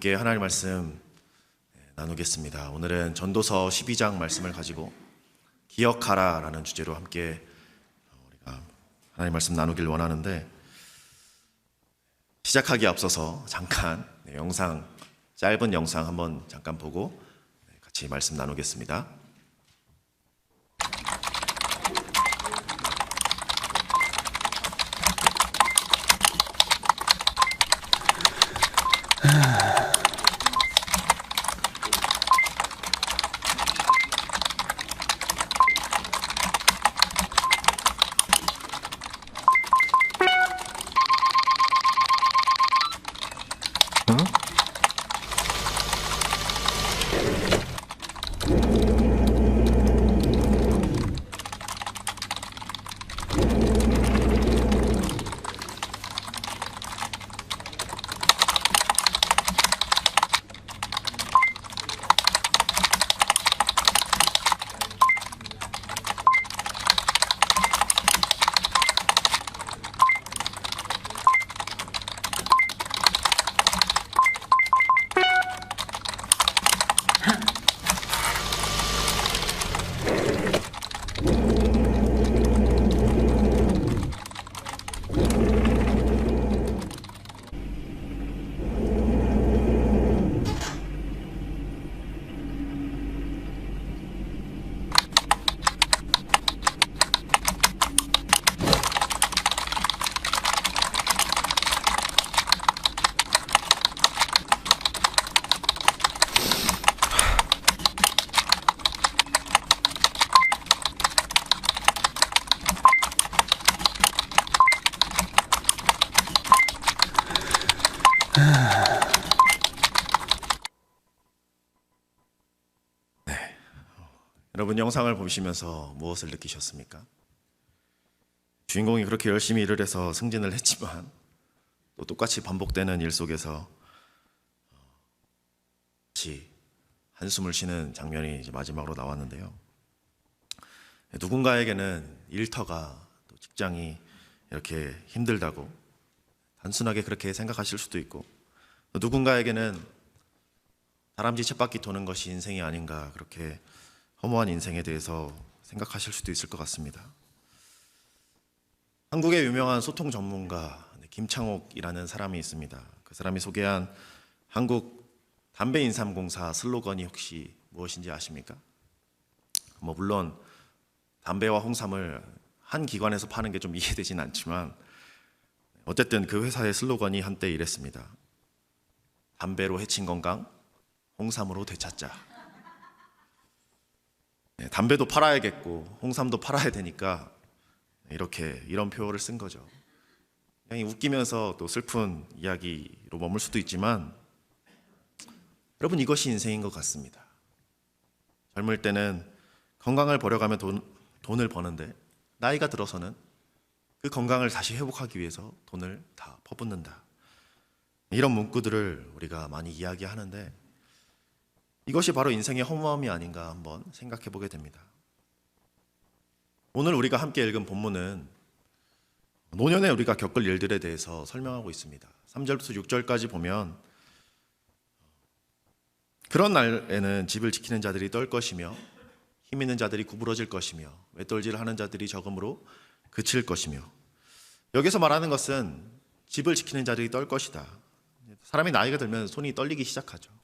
함께 하나님 말씀 나누겠습니다. 오늘은 전도서 12장 말씀을 가지고 기억하라라는 주제로 함께 우리가 하나님 말씀 나누길 원하는데, 시작하기에 앞서서 잠깐 짧은 영상 한번 잠깐 보고 같이 말씀 나누겠습니다. 여러분, 영상을 보시면서 무엇을 느끼셨습니까? 주인공이 그렇게 열심히 일을 해서 승진을 했지만 또 똑같이 반복되는 일 속에서 같이 한숨을 쉬는 장면이 이제 마지막으로 나왔는데요. 누군가에게는 일터가, 또 직장이 이렇게 힘들다고 단순하게 그렇게 생각하실 수도 있고, 또 누군가에게는 다람쥐 쳇바퀴 도는 것이 인생이 아닌가, 그렇게 허무한 인생에 대해서 생각하실 수도 있을 것 같습니다. 한국의 유명한 소통 전문가 김창옥이라는 사람이 있습니다. 그 사람이 소개한 한국 담배인삼공사 슬로건이 혹시 무엇인지 아십니까? 물론 담배와 홍삼을 한 기관에서 파는 게 좀 이해되진 않지만, 어쨌든 그 회사의 슬로건이 한때 이랬습니다. 담배로 해친 건강, 홍삼으로 되찾자. 담배도 팔아야겠고 홍삼도 팔아야 되니까 이런 표어를 쓴 거죠. 그냥 웃기면서 또 슬픈 이야기로 머물 수도 있지만, 여러분, 이것이 인생인 것 같습니다. 젊을 때는 건강을 버려가며 돈을 버는데, 나이가 들어서는 그 건강을 다시 회복하기 위해서 돈을 다 퍼붓는다. 이런 문구들을 우리가 많이 이야기하는데, 이것이 바로 인생의 허무함이 아닌가 한번 생각해 보게 됩니다. 오늘 우리가 함께 읽은 본문은 노년에 우리가 겪을 일들에 대해서 설명하고 있습니다. 3절부터 6절까지 보면, 그런 날에는 집을 지키는 자들이 떨 것이며 힘 있는 자들이 구부러질 것이며 외톨질하는 자들이 적음으로 그칠 것이며. 여기서 말하는 것은 집을 지키는 자들이 떨 것이다. 사람이 나이가 들면 손이 떨리기 시작하죠.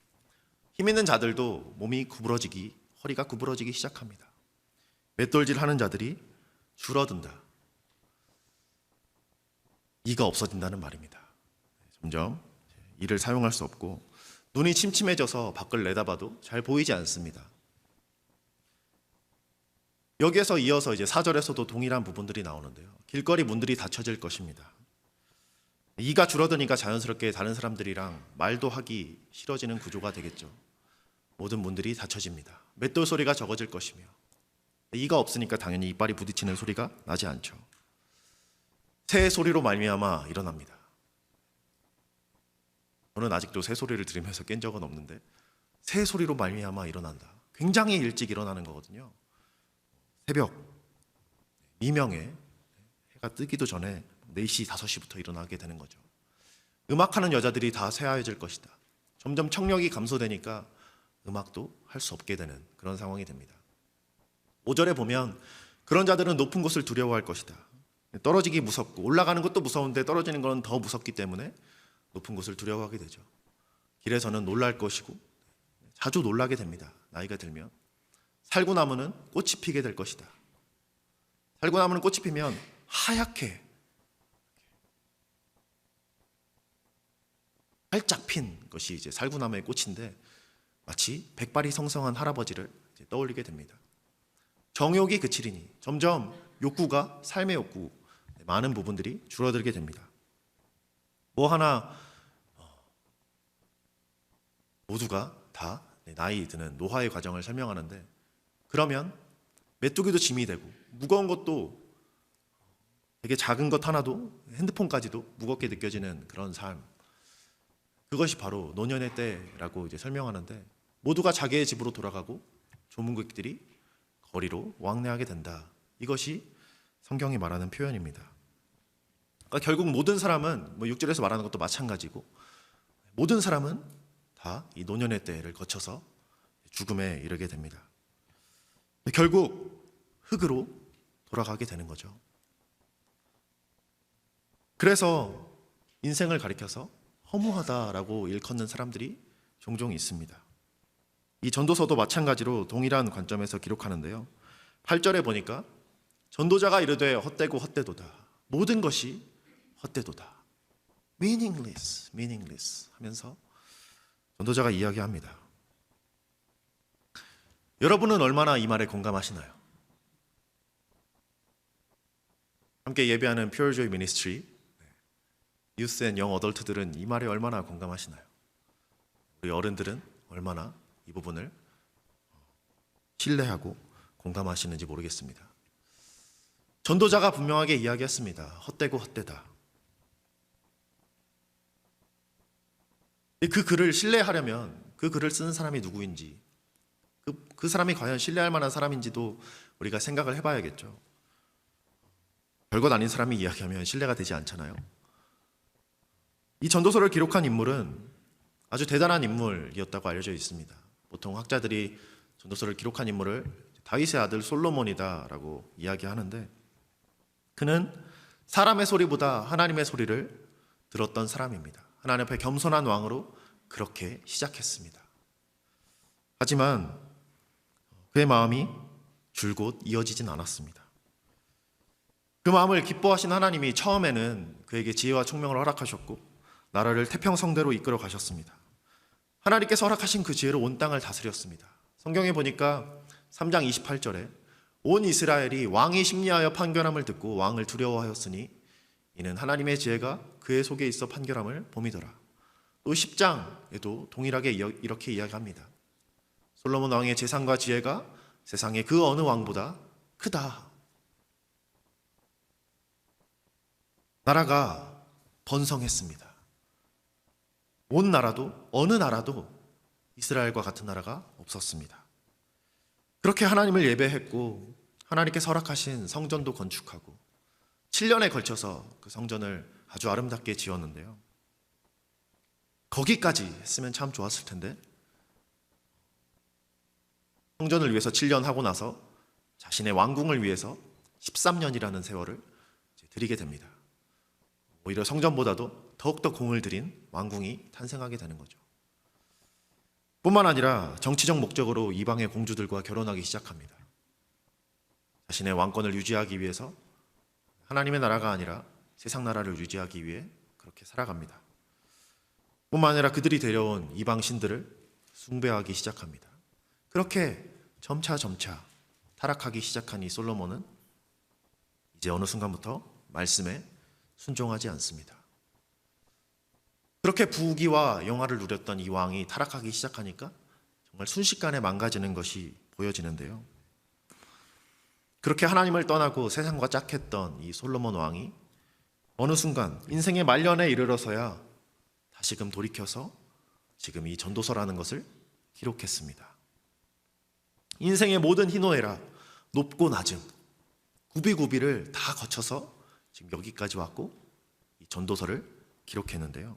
힘 있는 자들도 몸이 구부러지기, 허리가 구부러지기 시작합니다. 맷돌질하는 자들이 줄어든다. 이가 없어진다는 말입니다. 점점 이를 사용할 수 없고, 눈이 침침해져서 밖을 내다봐도 잘 보이지 않습니다. 여기에서 이어서 이제 4절에서도 동일한 부분들이 나오는데요. 길거리 문들이 닫혀질 것입니다. 이가 줄어드니까 자연스럽게 다른 사람들이랑 말도 하기 싫어지는 구조가 되겠죠. 모든 문들이 닫혀집니다. 맷돌 소리가 적어질 것이며, 이가 없으니까 당연히 이빨이 부딪히는 소리가 나지 않죠. 새 소리로 말미암아 일어납니다. 저는 아직도 새 소리를 들으면서 깬 적은 없는데, 새 소리로 말미암아 일어난다. 굉장히 일찍 일어나는 거거든요. 새벽 미명에 해가 뜨기도 전에 4시, 5시부터 일어나게 되는 거죠. 음악하는 여자들이 다 쇠하여질 것이다. 점점 청력이 감소되니까 음악도 할 수 없게 되는 그런 상황이 됩니다. 5절에 보면 그런 자들은 높은 곳을 두려워할 것이다. 떨어지기 무섭고 올라가는 것도 무서운데 떨어지는 건 더 무섭기 때문에 높은 곳을 두려워하게 되죠. 길에서는 놀랄 것이고 자주 놀라게 됩니다. 나이가 들면 살구나무는 꽃이 피게 될 것이다. 살구나무는 꽃이 피면 하얗게 활짝 핀 것이 이제 살구나무의 꽃인데 마치 백발이 성성한 할아버지를 떠올리게 됩니다. 정욕이 그치리니 점점 욕구가 삶의 욕구 많은 부분들이 줄어들게 됩니다. 뭐 하나 모두가 다 나이 드는 노화의 과정을 설명하는데 그러면 메뚜기도 짐이 되고 무거운 것도 되게 작은 것 하나도 핸드폰까지도 무겁게 느껴지는 그런 삶. 그것이 바로 노년의 때라고 이제 설명하는데 모두가 자기의 집으로 돌아가고 조문객들이 거리로 왕래하게 된다. 이것이 성경이 말하는 표현입니다. 그러니까 결국 모든 사람은 6절에서 말하는 것도 마찬가지고 모든 사람은 다 이 노년의 때를 거쳐서 죽음에 이르게 됩니다. 결국 흙으로 돌아가게 되는 거죠. 그래서 인생을 가리켜서 허무하다라고 일컫는 사람들이 종종 있습니다. 이 전도서도 마찬가지로 동일한 관점에서 기록하는데요. 8절에 보니까 전도자가 이르되 헛되고 헛되도다. 모든 것이 헛되도다. meaningless, meaningless 하면서 전도자가 이야기합니다. 여러분은 얼마나 이 말에 공감하시나요? 함께 예배하는 Pure Joy Ministry 유스 앤 영 어덜트들은 이 말에 얼마나 공감하시나요? 우리 어른들은 얼마나 이 부분을 신뢰하고 공감하시는지 모르겠습니다. 전도자가 분명하게 이야기했습니다. 헛되고 헛되다. 그 글을 신뢰하려면 그 글을 쓰는 사람이 누구인지 그 사람이 과연 신뢰할 만한 사람인지도 우리가 생각을 해봐야겠죠. 별것 아닌 사람이 이야기하면 신뢰가 되지 않잖아요. 이 전도서를 기록한 인물은 아주 대단한 인물이었다고 알려져 있습니다. 보통 학자들이 전도서를 기록한 인물을 다윗의 아들 솔로몬이다라고 이야기하는데 그는 사람의 소리보다 하나님의 소리를 들었던 사람입니다. 하나님 앞에 겸손한 왕으로 그렇게 시작했습니다. 하지만 그의 마음이 줄곧 이어지진 않았습니다. 그 마음을 기뻐하신 하나님이 처음에는 그에게 지혜와 총명을 허락하셨고 나라를 태평성대로 이끌어 가셨습니다. 하나님께서 허락하신 그 지혜로 온 땅을 다스렸습니다. 성경에 보니까 3장 28절에 온 이스라엘이 왕이 심리하여 판결함을 듣고 왕을 두려워하였으니 이는 하나님의 지혜가 그의 속에 있어 판결함을 봄이더라. 또 10장에도 동일하게 이렇게 이야기합니다. 솔로몬 왕의 재산과 지혜가 세상의 그 어느 왕보다 크다. 나라가 번성했습니다. 온 나라도 어느 나라도 이스라엘과 같은 나라가 없었습니다. 그렇게 하나님을 예배했고 하나님께서 허락하신 성전도 건축하고 7년에 걸쳐서 그 성전을 아주 아름답게 지었는데요. 거기까지 했으면 참 좋았을 텐데 성전을 위해서 7년 하고 나서 자신의 왕궁을 위해서 13년이라는 세월을 드리게 됩니다. 오히려 성전보다도 더욱더 공을 들인 왕궁이 탄생하게 되는 거죠. 뿐만 아니라 정치적 목적으로 이방의 공주들과 결혼하기 시작합니다. 자신의 왕권을 유지하기 위해서 하나님의 나라가 아니라 세상 나라를 유지하기 위해 그렇게 살아갑니다. 뿐만 아니라 그들이 데려온 이방 신들을 숭배하기 시작합니다. 그렇게 점차 타락하기 시작한 이 솔로몬은 이제 어느 순간부터 말씀에 순종하지 않습니다. 그렇게 부귀와 영화를 누렸던 이 왕이 타락하기 시작하니까 정말 순식간에 망가지는 것이 보여지는데요. 그렇게 하나님을 떠나고 세상과 짝했던 이 솔로몬 왕이 어느 순간 인생의 말년에 이르러서야 다시금 돌이켜서 지금 이 전도서라는 것을 기록했습니다. 인생의 모든 희노애락, 높고 낮음, 구비구비를 다 거쳐서 지금 여기까지 왔고 이 전도서를 기록했는데요.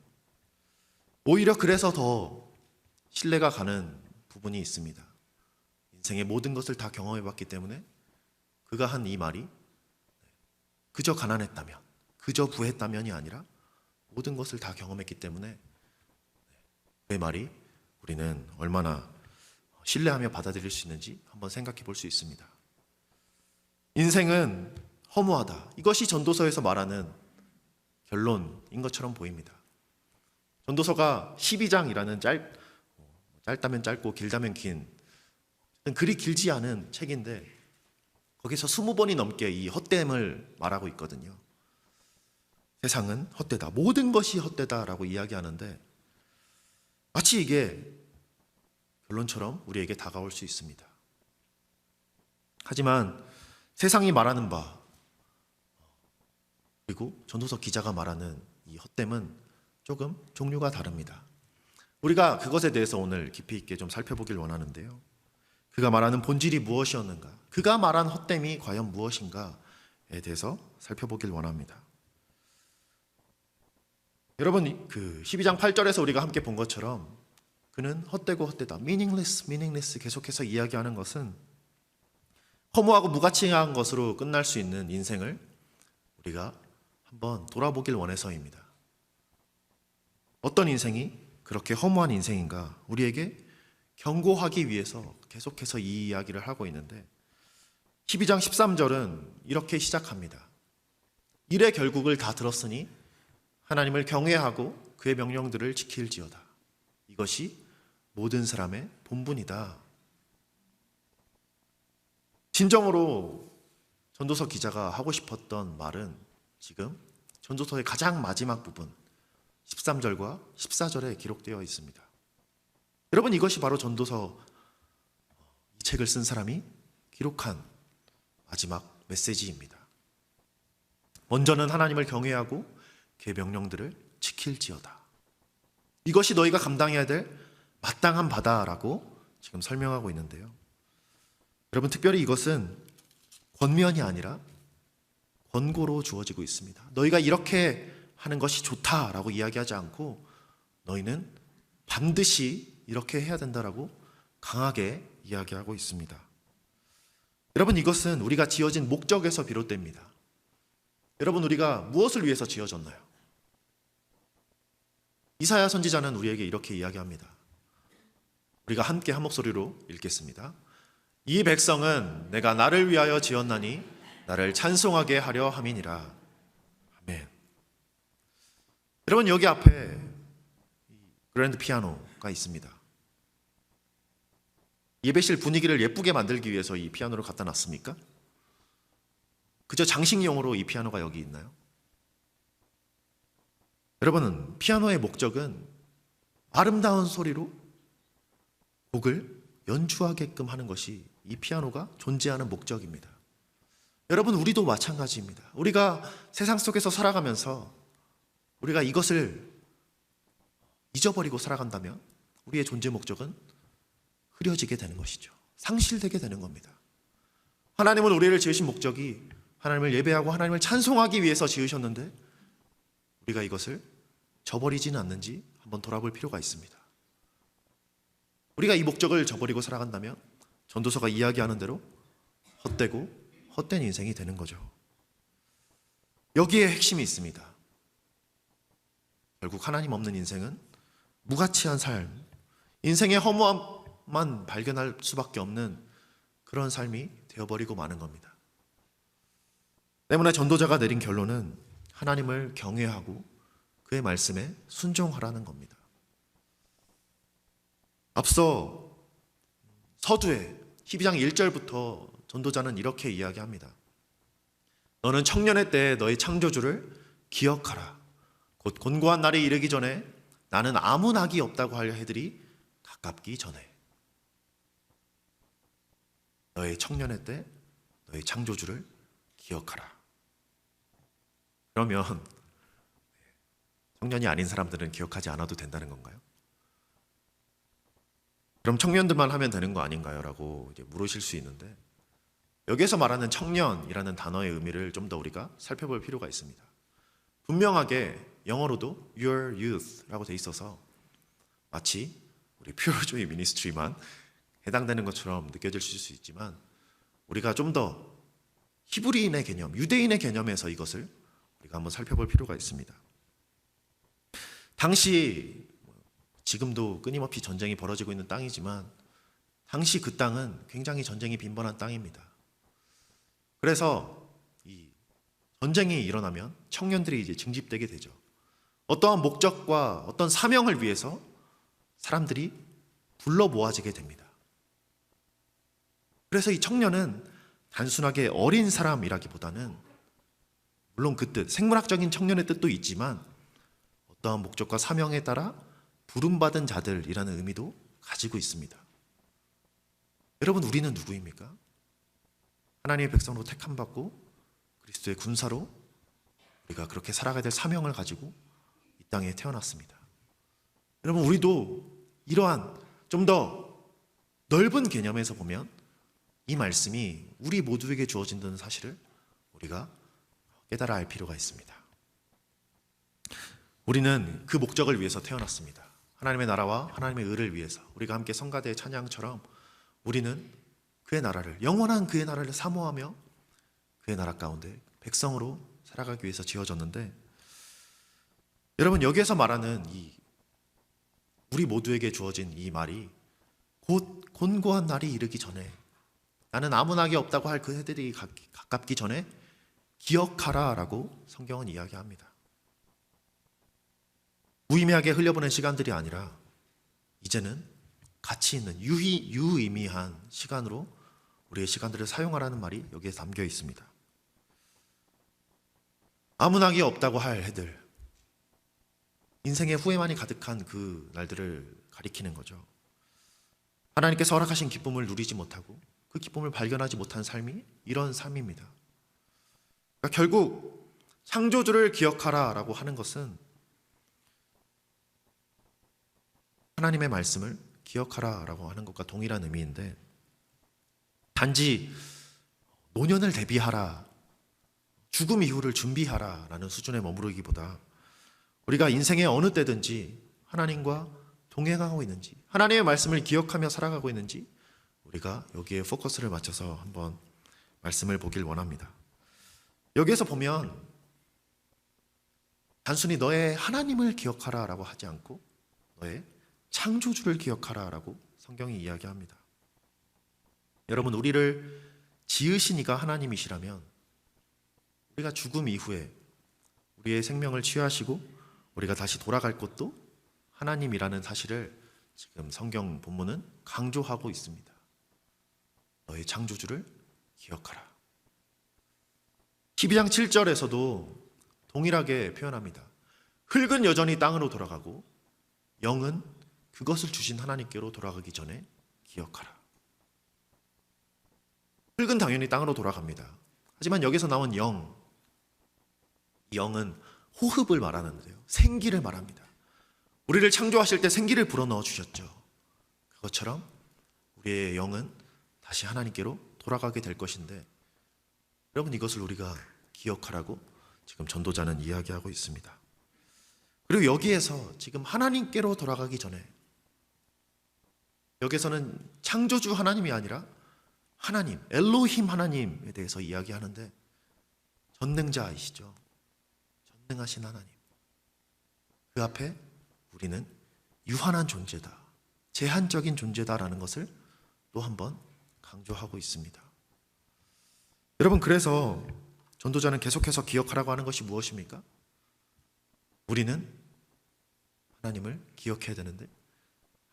오히려 그래서 더 신뢰가 가는 부분이 있습니다. 인생의 모든 것을 다 경험해봤기 때문에 그가 한 이 말이 그저 가난했다면, 그저 부했다면이 아니라 모든 것을 다 경험했기 때문에 그의 말이 우리는 얼마나 신뢰하며 받아들일 수 있는지 한번 생각해 볼 수 있습니다. 인생은 허무하다. 이것이 전도서에서 말하는 결론인 것처럼 보입니다. 전도서가 12장이라는 짧다면 짧고 길다면 긴 그리 길지 않은 책인데 거기서 20번이 넘게 이 헛됨을 말하고 있거든요. 세상은 헛되다. 모든 것이 헛되다라고 이야기하는데 마치 이게 결론처럼 우리에게 다가올 수 있습니다. 하지만 세상이 말하는 바 그리고 전도서 기자가 말하는 이 헛됨은 조금 종류가 다릅니다. 우리가 그것에 대해서 오늘 깊이 있게 좀 살펴보길 원하는데요. 그가 말하는 본질이 무엇이었는가? 그가 말한 헛됨이 과연 무엇인가에 대해서 살펴보길 원합니다. 여러분, 그 12장 8절에서 우리가 함께 본 것처럼 그는 헛되고 헛되다, meaningless 계속해서 이야기하는 것은 허무하고 무가치한 것으로 끝날 수 있는 인생을 우리가 한번 돌아보길 원해서입니다. 어떤 인생이 그렇게 허무한 인생인가? 우리에게 경고하기 위해서 계속해서 이 이야기를 하고 있는데 12장 13절은 이렇게 시작합니다. 일의 결국을 다 들었으니 하나님을 경외하고 그의 명령들을 지킬지어다. 이것이 모든 사람의 본분이다. 진정으로 전도서 기자가 하고 싶었던 말은 지금 전도서의 가장 마지막 부분 13절과 14절에 기록되어 있습니다. 여러분, 이것이 바로 전도서 이 책을 쓴 사람이 기록한 마지막 메시지입니다. 먼저는 하나님을 경외하고 그의 명령들을 지킬지어다. 이것이 너희가 감당해야 될 마땅한 바다라고 지금 설명하고 있는데요. 여러분, 특별히 이것은 권면이 아니라 권고로 주어지고 있습니다. 너희가 이렇게 하는 것이 좋다라고 이야기하지 않고 너희는 반드시 이렇게 해야 된다라고 강하게 이야기하고 있습니다. 여러분, 이것은 우리가 지어진 목적에서 비롯됩니다. 여러분, 우리가 무엇을 위해서 지어졌나요? 이사야 선지자는 우리에게 이렇게 이야기합니다. 우리가 함께 한 목소리로 읽겠습니다. 이 백성은 내가 나를 위하여 지었나니 나를 찬송하게 하려 함이니라. 아멘. 여러분, 여기 앞에 그랜드 피아노가 있습니다. 예배실 분위기를 예쁘게 만들기 위해서 이 피아노를 갖다 놨습니까? 그저 장식용으로 이 피아노가 여기 있나요? 여러분, 피아노의 목적은 아름다운 소리로 곡을 연주하게끔 하는 것이 이 피아노가 존재하는 목적입니다. 여러분, 우리도 마찬가지입니다. 우리가 세상 속에서 살아가면서 우리가 이것을 잊어버리고 살아간다면 우리의 존재 목적은 흐려지게 되는 것이죠. 상실되게 되는 겁니다. 하나님은 우리를 지으신 목적이 하나님을 예배하고 하나님을 찬송하기 위해서 지으셨는데 우리가 이것을 저버리지는 않는지 한번 돌아볼 필요가 있습니다. 우리가 이 목적을 저버리고 살아간다면 전도서가 이야기하는 대로 헛되고 헛된 인생이 되는 거죠. 여기에 핵심이 있습니다. 결국 하나님 없는 인생은 무가치한 삶, 인생의 허무함만 발견할 수밖에 없는 그런 삶이 되어버리고 마는 겁니다. 때문에 전도자가 내린 결론은 하나님을 경외하고 그의 말씀에 순종하라는 겁니다. 앞서 서두에 12장 1절부터 전도자는 이렇게 이야기합니다. 너는 청년의 때에 너의 창조주를 기억하라. 곧 곤고한 날이 이르기 전에 나는 아무 낙이 없다고 하려 해들이 가깝기 전에. 너의 청년의 때 너의 창조주를 기억하라. 그러면 청년이 아닌 사람들은 기억하지 않아도 된다는 건가요? 그럼 청년들만 하면 되는 거 아닌가요? 라고 이제 물으실 수 있는데 여기에서 말하는 청년이라는 단어의 의미를 좀 더 우리가 살펴볼 필요가 있습니다. 분명하게 영어로도 your youth라고 돼 있어서 마치 우리 퓨어조이 미니스트리만 해당되는 것처럼 느껴질 수 있지만 우리가 좀 더 히브리인의 개념, 유대인의 개념에서 이것을 우리가 한번 살펴볼 필요가 있습니다. 당시 지금도 끊임없이 전쟁이 벌어지고 있는 땅이지만 당시 그 땅은 굉장히 전쟁이 빈번한 땅입니다. 그래서 이 전쟁이 일어나면 청년들이 이제 징집되게 되죠. 어떠한 목적과 어떤 사명을 위해서 사람들이 불러 모아지게 됩니다. 그래서 이 청년은 단순하게 어린 사람이라기보다는 물론 그 뜻, 생물학적인 청년의 뜻도 있지만 어떠한 목적과 사명에 따라 부름받은 자들이라는 의미도 가지고 있습니다. 여러분, 우리는 누구입니까? 하나님의 백성으로 택함받고 그리스도의 군사로 우리가 그렇게 살아가야 될 사명을 가지고 이 땅에 태어났습니다. 여러분, 우리도 이러한 좀 더 넓은 개념에서 보면 이 말씀이 우리 모두에게 주어진다는 사실을 우리가 깨달아 알 필요가 있습니다. 우리는 그 목적을 위해서 태어났습니다. 하나님의 나라와 하나님의 의를 위해서 우리가 함께 성가대의 찬양처럼 우리는 그의 나라를, 영원한 그의 나라를 사모하며 그의 나라 가운데 백성으로 살아가기 위해서 지어졌는데, 여러분, 여기에서 말하는 이 우리 모두에게 주어진 이 말이 곧 곤고한 날이 이르기 전에, 나는 아무 낙이 없다고 할 그 해들이 가깝기 전에 기억하라 라고 성경은 이야기합니다. 무의미하게 흘려보낸 시간들이 아니라 이제는 가치 있는 유의미한 시간으로 우리의 시간들을 사용하라는 말이 여기에 담겨 있습니다. 아무 낙이 없다고 할 해들, 인생의 후회만이 가득한 그 날들을 가리키는 거죠. 하나님께서 허락하신 기쁨을 누리지 못하고 그 기쁨을 발견하지 못한 삶이 이런 삶입니다. 그러니까 결국 창조주를 기억하라 라고 하는 것은 하나님의 말씀을 기억하라 라고 하는 것과 동일한 의미인데, 단지 노년을 대비하라, 죽음 이후를 준비하라 라는 수준에 머무르기보다 우리가 인생의 어느 때든지 하나님과 동행하고 있는지, 하나님의 말씀을 기억하며 살아가고 있는지 우리가 여기에 포커스를 맞춰서 한번 말씀을 보길 원합니다. 여기에서 보면 단순히 너의 하나님을 기억하라 라고 하지 않고 너의 창조주를 기억하라 라고 성경이 이야기합니다. 여러분, 우리를 지으신 이가 하나님이시라면 우리가 죽음 이후에 우리의 생명을 취하시고 우리가 다시 돌아갈 곳도 하나님이라는 사실을 지금 성경 본문은 강조하고 있습니다. 너의 창조주를 기억하라. 12장 7절에서도 동일하게 표현합니다. 흙은 여전히 땅으로 돌아가고 영은 그것을 주신 하나님께로 돌아가기 전에 기억하라. 흙은 당연히 땅으로 돌아갑니다. 하지만 여기서 나온 영, 이 영은 호흡을 말하는데요, 생기를 말합니다. 우리를 창조하실 때 생기를 불어넣어 주셨죠. 그것처럼 우리의 영은 다시 하나님께로 돌아가게 될 것인데, 여러분, 이것을 우리가 기억하라고 지금 전도자는 이야기하고 있습니다. 그리고 여기에서 지금 하나님께로 돌아가기 전에, 여기서는 창조주 하나님이 아니라 하나님, 엘로힘 하나님에 대해서 이야기하는데, 전능자이시죠. 전능하신 하나님. 그 앞에 우리는 유한한 존재다, 제한적인 존재다라는 것을 또 한번 강조하고 있습니다. 여러분, 그래서 전도자는 계속해서 기억하라고 하는 것이 무엇입니까? 우리는 하나님을 기억해야 되는데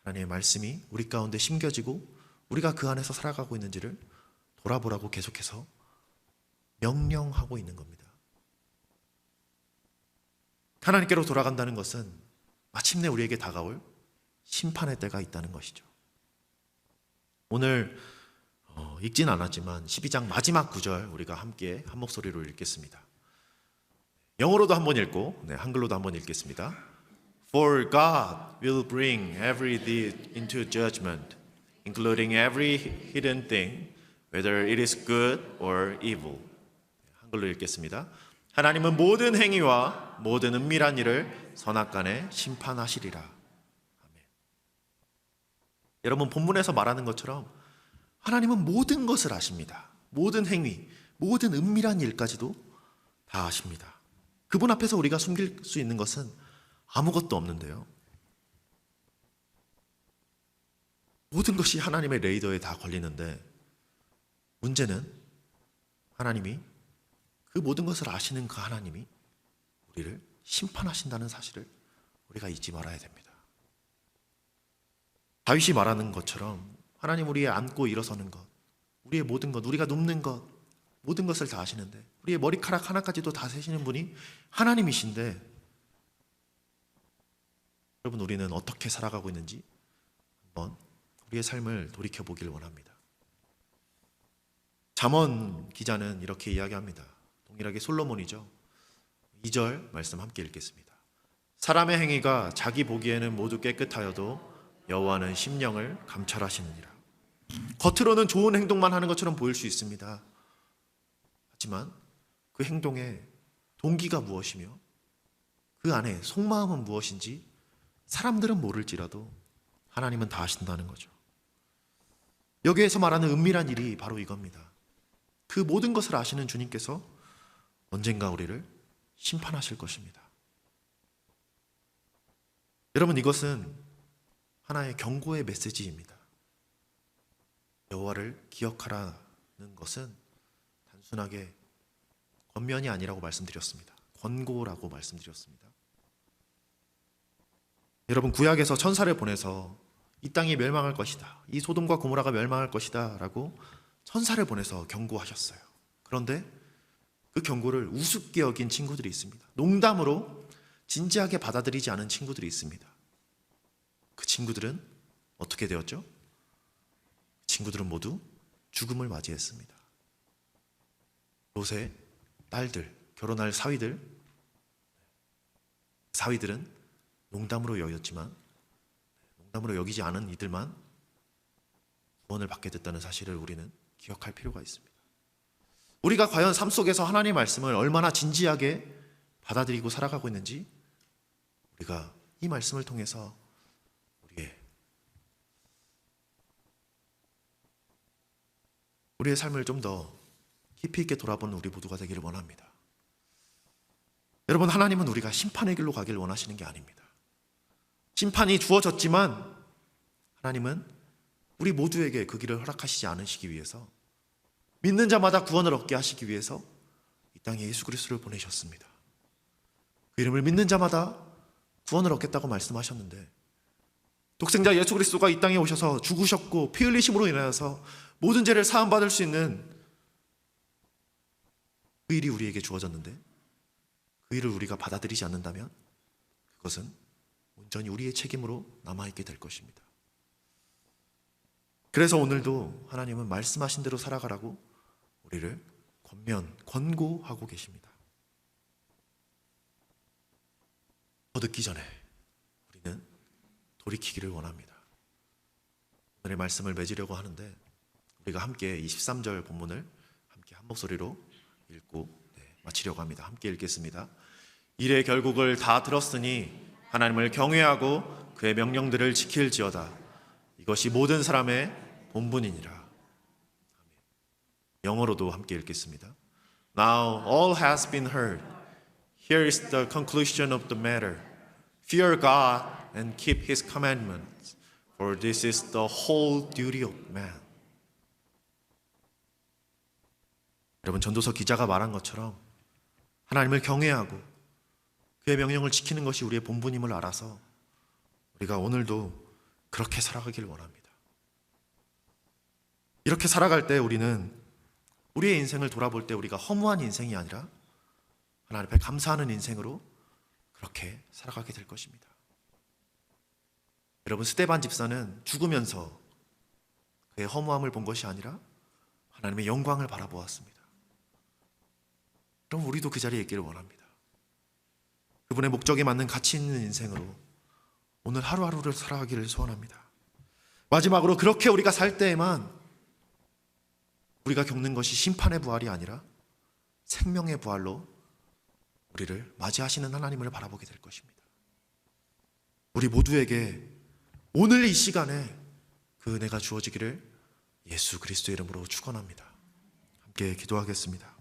하나님의 말씀이 우리 가운데 심겨지고 우리가 그 안에서 살아가고 있는지를 돌아보라고 계속해서 명령하고 있는 겁니다. 하나님께로 돌아간다는 것은 마침내 우리에게 다가올 심판의 때가 있다는 것이죠. 오늘 읽진 않았지만 12장 마지막 구절 우리가 함께 한 목소리로 읽겠습니다. 영어로도 한번 읽고 한글로도 한번 읽겠습니다. For God will bring every deed into judgment, including every hidden thing, whether it is good or evil. 한글로 읽겠습니다. 하나님은 모든 행위와 모든 은밀한 일을 선악간에 심판하시리라. 아멘. 여러분, 본문에서 말하는 것처럼 하나님은 모든 것을 아십니다. 모든 행위, 모든 은밀한 일까지도 다 아십니다. 그분 앞에서 우리가 숨길 수 있는 것은 아무것도 없는데요. 모든 것이 하나님의 레이더에 다 걸리는데, 문제는 하나님이, 그 모든 것을 아시는 그 하나님이 우리를 심판하신다는 사실을 우리가 잊지 말아야 됩니다. 다윗이 말하는 것처럼 하나님 우리의 앉고 일어서는 것, 우리의 모든 것, 우리가 눕는 것, 모든 것을 다 아시는데, 우리의 머리카락 하나까지도 다 세시는 분이 하나님이신데, 여러분, 우리는 어떻게 살아가고 있는지 한번 우리의 삶을 돌이켜보길 원합니다. 잠언 기자는 이렇게 이야기합니다. 동일하게 솔로몬이죠. 2절 말씀 함께 읽겠습니다. 사람의 행위가 자기 보기에는 모두 깨끗하여도 여호와는 심령을 감찰하시느니라. 겉으로는 좋은 행동만 하는 것처럼 보일 수 있습니다. 하지만 그 행동의 동기가 무엇이며 그 안에 속마음은 무엇인지 사람들은 모를지라도 하나님은 다 아신다는 거죠. 여기에서 말하는 은밀한 일이 바로 이겁니다. 그 모든 것을 아시는 주님께서 언젠가 우리를 심판하실 것입니다. 여러분, 이것은 하나의 경고의 메시지입니다. 여호와를 기억하라는 것은 단순하게 권면이 아니라고 말씀드렸습니다. 권고라고 말씀드렸습니다. 여러분, 구약에서 천사를 보내서 이 땅이 멸망할 것이다, 이 소돔과 고모라가 멸망할 것이다 라고 천사를 보내서 경고하셨어요. 그런데 그 경고를 우습게 여긴 친구들이 있습니다. 농담으로 진지하게 받아들이지 않은 친구들이 있습니다. 그 친구들은 어떻게 되었죠? 친구들은 모두 죽음을 맞이했습니다. 롯의 딸들, 결혼할 사위들은 농담으로 여겼지만, 농담으로 여기지 않은 이들만 구원을 받게 됐다는 사실을 우리는 기억할 필요가 있습니다. 우리가 과연 삶 속에서 하나님의 말씀을 얼마나 진지하게 받아들이고 살아가고 있는지, 우리가 이 말씀을 통해서 우리의 삶을 좀 더 깊이 있게 돌아보는 우리 모두가 되기를 원합니다. 여러분, 하나님은 우리가 심판의 길로 가기를 원하시는 게 아닙니다. 심판이 주어졌지만 하나님은 우리 모두에게 그 길을 허락하시지 않으시기 위해서, 믿는 자마다 구원을 얻게 하시기 위해서 이 땅에 예수 그리스도를 보내셨습니다. 그 이름을 믿는 자마다 구원을 얻겠다고 말씀하셨는데, 독생자 예수 그리스도가 이 땅에 오셔서 죽으셨고 피 흘리심으로 인하여서 모든 죄를 사함받을 수 있는 그 일이 우리에게 주어졌는데, 그 일을 우리가 받아들이지 않는다면 그것은 온전히 우리의 책임으로 남아있게 될 것입니다. 그래서 오늘도 하나님은 말씀하신 대로 살아가라고 우리를 권고하고 계십니다. 더 듣기 전에 우리는 돌이키기를 원합니다. 오늘의 말씀을 맺으려고 하는데, 우리가 함께 23절 본문을 함께 한 목소리로 읽고 마치려고 합니다. 함께 읽겠습니다. 일의 결국을 다 들었으니 하나님을 경외하고 그의 명령들을 지킬지어다. 이것이 모든 사람의 본분이니라. 영어로도 함께 읽겠습니다. Now all has been heard. Here is the conclusion of the matter. Fear God and keep His commandments, for this is the whole duty of man. 여러분, 전도서 기자가 말한 것처럼 하나님을 경외하고 그의 명령을 지키는 것이 우리의 본분임을 알아서 우리가 오늘도 그렇게 살아가기를 원합니다. 이렇게 살아갈 때 우리는 우리의 인생을 돌아볼 때 우리가 허무한 인생이 아니라 하나님 앞에 감사하는 인생으로 그렇게 살아가게 될 것입니다. 여러분, 스데반 집사는 죽으면서 그의 허무함을 본 것이 아니라 하나님의 영광을 바라보았습니다. 그럼 우리도 그 자리에 있기를 원합니다. 그분의 목적에 맞는 가치 있는 인생으로 오늘 하루하루를 살아가기를 소원합니다. 마지막으로, 그렇게 우리가 살 때에만 우리가 겪는 것이 심판의 부활이 아니라 생명의 부활로 우리를 맞이하시는 하나님을 바라보게 될 것입니다. 우리 모두에게 오늘 이 시간에 그 은혜가 주어지기를 예수 그리스도의 이름으로 축원합니다. 함께 기도하겠습니다.